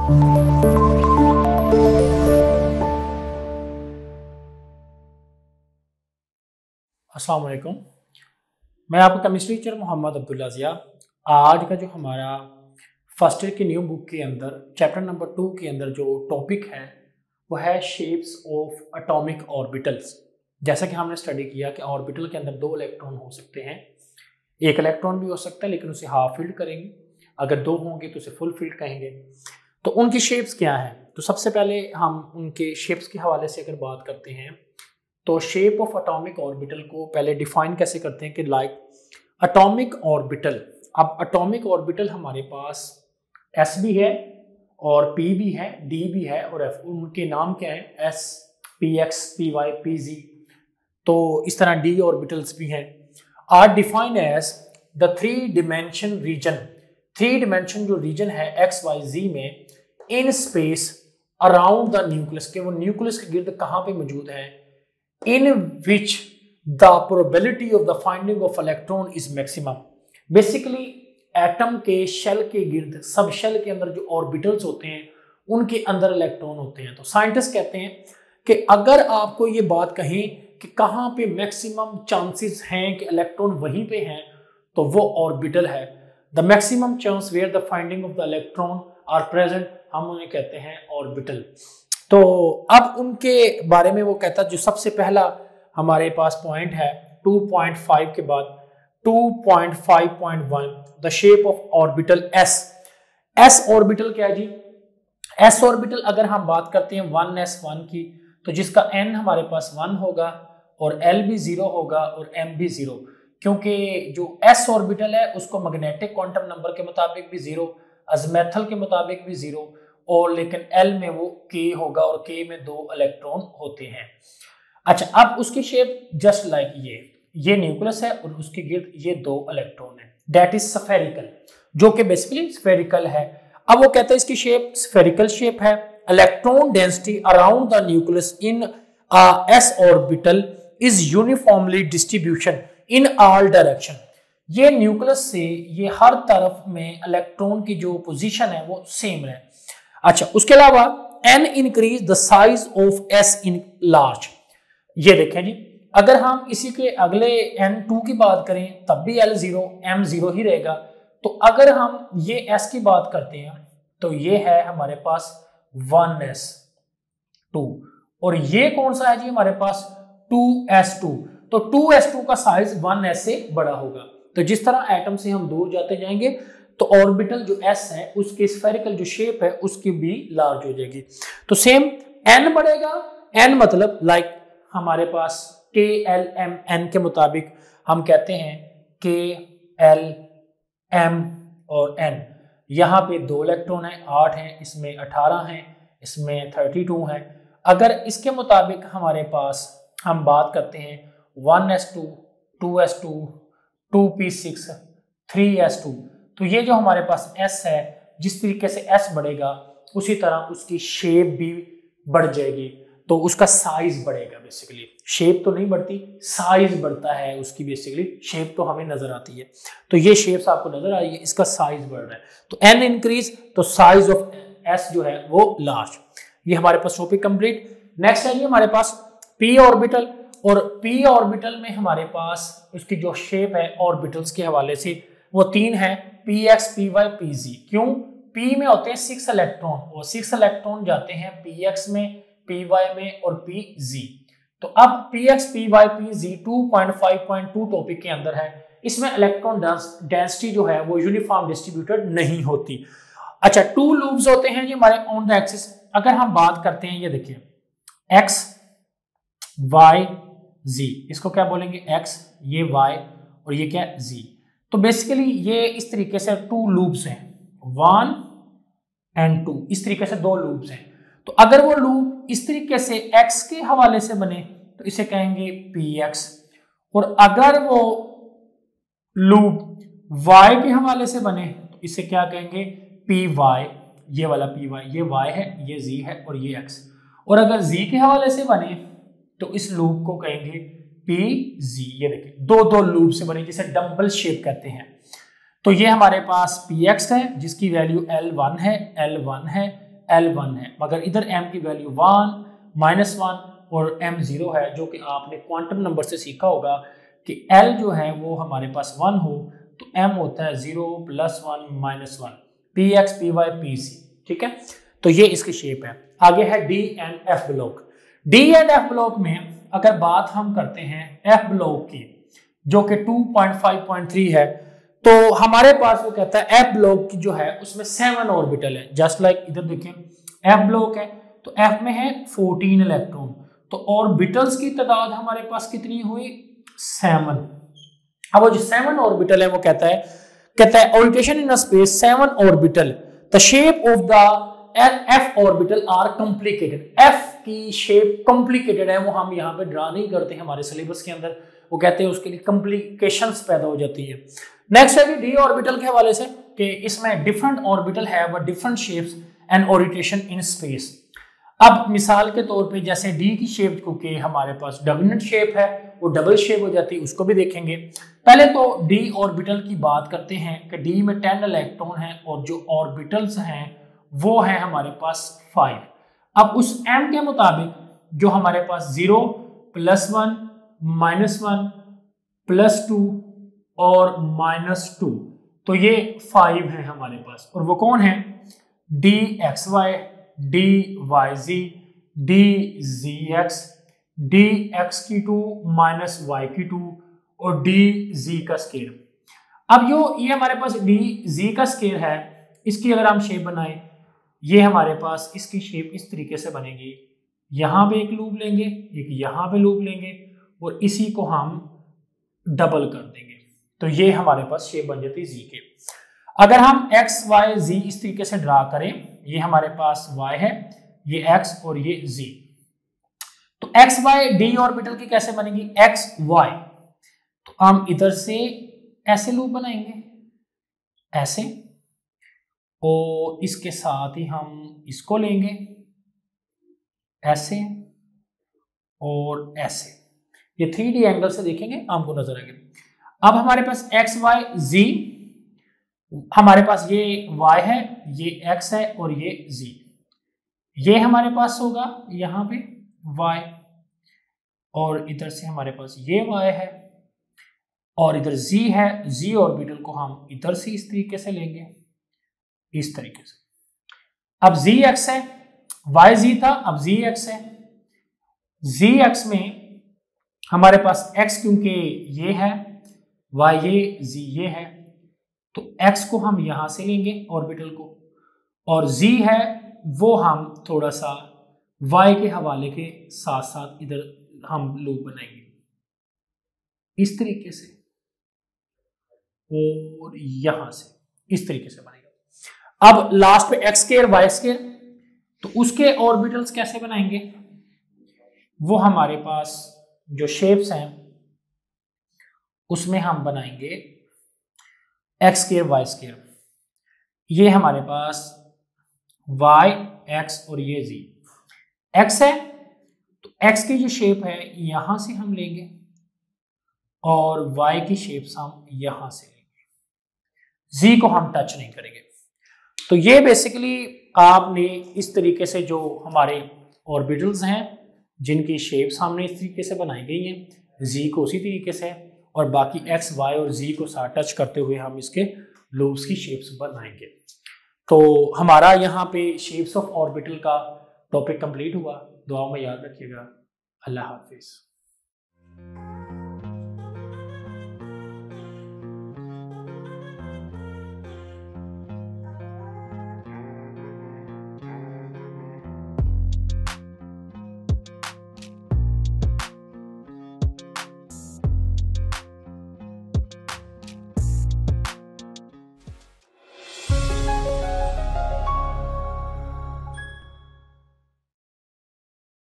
अस्सलाम वालेकुम, मैं आपका केमिस्ट्री टीचर मोहम्मद अब्दुल्ला ज़िया। आज का जो हमारा फर्स्ट ईयर की न्यू बुक के अंदर चैप्टर नंबर 2 के अंदर जो टॉपिक है वो है शेप्स ऑफ एटॉमिक ऑर्बिटल्स। जैसा कि हमने स्टडी किया कि ऑर्बिटल के अंदर 2 इलेक्ट्रॉन हो सकते हैं, एक इलेक्ट्रॉन भी हो सकता है लेकिन उसे हाफ फील्ड करेंगे, अगर 2 होंगे तो उसे फुल फील्ड कहेंगे। तो उनकी शेप्स क्या हैं? तो सबसे पहले हम उनके शेप्स के हवाले से अगर बात करते हैं तो शेप ऑफ एटॉमिक ऑर्बिटल को पहले डिफाइन कैसे करते हैं कि लाइक एटॉमिक ऑर्बिटल। अब एटॉमिक ऑर्बिटल हमारे पास s भी है और p भी है, d भी है और f। उनके नाम क्या है? s, px, py, pz। तो इस तरह d ऑर्बिटल्स भी हैं। Are defined as the 3 dimension region. 3 dimension जो रीजन है x, y, z में in space around the nucleus, के वो न्यूक्लियस के गिर्द कहाँ पे मौजूद है, in which the probability of the finding of electron is maximum। Basically atom के शेल के गिर्द, सब शेल के अंदर जो ऑर्बिटल्स होते हैं उनके अंदर इलेक्ट्रॉन होते हैं। तो साइंटिस्ट कहते हैं कि अगर आपको ये बात कहें कि कहाँ पे मैक्सिमम चांसेस हैं कि इलेक्ट्रॉन वहीं पे हैं तो वो ऑर्बिटल है। The maximum chance where the finding of the electron are present, हम उन्हें कहते हैं ऑर्बिटल। तो अब उनके बारे में वो कहता है, जो सबसे पहला हमारे पास पॉइंट है 2.5 के बाद 2.5.1 the shape of orbital s। s orbital क्या है जी? s ऑर्बिटल अगर हम बात करते हैं 1s1 की, तो जिसका n हमारे पास 1 होगा और l भी 0 होगा और m भी 0, क्योंकि जो s ऑर्बिटल है उसको मैग्नेटिक क्वांटम नंबर के मुताबिक भी 0, अजमेथल के मुताबिक भी 0, और लेकिन L में वो K होगा और K में 2 इलेक्ट्रॉन होते हैं। अच्छा, अब उसकी शेप जस्ट लाइक ये न्यूक्लियस है और उसके गिर्द ये 2 इलेक्ट्रॉन है, दैट इज स्फेरिकल, जो कि बेसिकली स्फेरिकल है। अब वो कहता है इसकी शेप स्फेरिकल शेप है। Electron density around the nucleus in s orbital is uniformly distribution in all direction. ये न्यूक्लियस से ये हर तरफ में इलेक्ट्रॉन की जो पोजीशन है वो सेम है। अच्छा, उसके अलावा n increase the size of s in large. ये देखें जी, अगर हम इसी के अगले n2 की बात करें तब भी L0 M0 ही रहेगा। तो अगर हम ये s की बात करते हैं तो ये है हमारे पास 1s2 और ये कौन सा है जी हमारे पास 2s2। तो 2s2 का साइज 1s से बड़ा होगा। तो जिस तरह एटम से हम दूर जाते जाएंगे तो ऑर्बिटल जो s है उसकी स्फेरिकल जो शेप है उसकी भी लार्ज हो जाएगी। तो सेम n बढ़ेगा, n मतलब लाइक हमारे पास k l m n के मुताबिक हम कहते हैं k l m और n। यहाँ पे 2 इलेक्ट्रॉन है, 8 हैं, इसमें 18 हैं, इसमें 32 हैं। अगर इसके मुताबिक हमारे पास हम बात करते हैं 1s2 2s2 2p6 3s2, तो ये जो हमारे पास s है, जिस तरीके से s बढ़ेगा उसी तरह उसकी शेप भी बढ़ जाएगी, तो उसका साइज बढ़ेगा। बेसिकली शेप तो नहीं बढ़ती, साइज बढ़ता है उसकी। बेसिकली शेप तो हमें नजर आती है, तो ये शेप्स आपको नजर आ रही है, इसका साइज बढ़ रहा है। तो n इंक्रीज तो साइज ऑफ s जो है वो लार्ज। ये हमारे पास टॉपिक कंप्लीट। नेक्स्ट है ये हमारे पास p ऑर्बिटल, और p ऑर्बिटल में हमारे पास उसकी जो शेप है ऑर्बिटल्स के हवाले से वो 3 है, px py pz। क्यों? p में होते हैं 6 इलेक्ट्रॉन और 6 इलेक्ट्रॉन जाते हैं px में, py में और pz। तो अब px py pz 2.5.2 टॉपिक के अंदर है। इसमें इलेक्ट्रॉन डेंसिटी जो है वो यूनिफॉर्म डिस्ट्रीब्यूटेड नहीं होती। अच्छा, 2 लूप्स होते हैं जी हमारे ऑन द एक्सिस। अगर हम बात करते हैं, ये देखिए x y z, इसको क्या बोलेंगे x, ये y और ये क्या z। तो बेसिकली ये इस तरीके से 2 लूप्स हैं, 1 and 2, इस तरीके से 2 लूप्स हैं। तो अगर वो लूप इस तरीके से x के हवाले से बने तो इसे कहेंगे px, और अगर वो लूप y के हवाले से बने तो इसे क्या कहेंगे py। ये वाला py, ये y है, ये z है और ये x। और अगर z के हवाले से बने तो इस लूप को कहेंगे pz। ये देखिए 2 लूप से बने, जिसे डंबल शेप कहते हैं। तो ये हमारे पास px है जिसकी वैल्यू L1 है, L1 है, मगर इधर m की वैल्यू 1, -1 और m 0 है, जो कि आपने क्वांटम नंबर से सीखा होगा कि L जो है वो हमारे पास 1 हो तो m होता है 0 +1 -1, px py pc, ठीक है। तो ये इसकी शेप है। आगे है D and F block. D and F block में अगर बात हम करते हैं F ब्लॉक की, जो कि 2.5.3 है, तो हमारे पास वो कहता है F ब्लॉक की जो है उसमें 7 ऑर्बिटल है। जस्ट लाइक इधर देखें F ब्लॉक है तो F में है 14 इलेक्ट्रॉन, तो ऑर्बिटल्स की तादाद हमारे पास कितनी हुई? 7। अब वो जो 7 ऑर्बिटल है वो कहता है orientation in space 7 orbital, the shape of the F orbital are complicated. F की शेप कॉम्प्लिकेटेड है, वो हम यहाँ पे ड्रा नहीं करते हमारे सिलेबस के अंदर, वो कहते हैं उसके लिए कॉम्प्लिकेशंस पैदा हो जाती है। नेक्स्ट है डी ऑर्बिटल के हवाले से कि इसमें डिफरेंट ऑर्बिटल है व different shapes and orientation in space. अब मिसाल के तौर पे जैसे डी की शेप क्योंकि हमारे पास डोमिनेंट शेप है, वो डबल शेप हो जाती है, उसको भी देखेंगे। पहले तो डी ऑर्बिटल की बात करते हैं कि डी में 10 इलेक्ट्रॉन है और जो ऑर्बिटल्स हैं वो है हमारे पास 5। अब उस m के मुताबिक जो हमारे पास 0 +1 -1 +2 और -2, तो ये 5 है हमारे पास, और वो कौन है? dxy, dyz, dzx, dx2 -y2 और dz का स्केयर। अब ये हमारे पास dz का स्केयर है, इसकी अगर हम शेप बनाएं, ये हमारे पास इसकी शेप इस तरीके से बनेगी। यहाँ पे एक लूप लेंगे, एक यहाँ पे लूप लेंगे और इसी को हम डबल कर देंगे, तो ये हमारे पास शेप बन जाती है z के। अगर हम x y z इस तरीके से ड्रा करें, ये हमारे पास y है, ये x और ये z, तो x y d ऑर्बिटल की कैसे बनेगी? x y, तो हम इधर से ऐसे लूप बनाएंगे, ऐसे, और इसके साथ ही हम इसको लेंगे ऐसे और ऐसे, ये 3D एंगल से देखेंगे हमको नजर आएगा। अब हमारे पास x y z, हमारे पास ये y है, ये x है और ये z, ये हमारे पास होगा यहाँ पे y, और इधर से हमारे पास ये y है और इधर z है। z ऑर्बिटल को हम इधर से इस तरीके से लेंगे, इस तरीके से। अब z x है, y z था, अब z x है। z x में हमारे पास x क्योंकि ये है, y ये, z ये है, तो x को हम यहां से लेंगे ऑर्बिटल को, और z है वो हम थोड़ा सा y के हवाले के साथ साथ इधर हम लूप बनाएंगे इस तरीके से, और यहां से इस तरीके से बनेगा। अब लास्ट पे x स्क्वायर y स्क्वायर, तो उसके ऑर्बिटल्स कैसे बनाएंगे? वो हमारे पास जो शेप्स हैं उसमें हम बनाएंगे x स्क्वायर y स्क्वायर। ये हमारे पास y x और ये z, x है तो x की जो शेप है यहां से हम लेंगे और y की शेप्स हम यहां से लेंगे, z को हम टच नहीं करेंगे। तो ये बेसिकली आपने इस तरीके से जो हमारे ऑर्बिटल्स हैं जिनकी शेप्स हमने इस तरीके से बनाई गई हैं, z को उसी तरीके से, और बाकी x y और z को साथ टच करते हुए हम इसके लूप्स की शेप्स बनाएंगे। तो हमारा यहाँ पे शेप्स ऑफ ऑर्बिटल का टॉपिक कंप्लीट हुआ। दुआ में याद रखिएगा। अल्लाह हाफिज।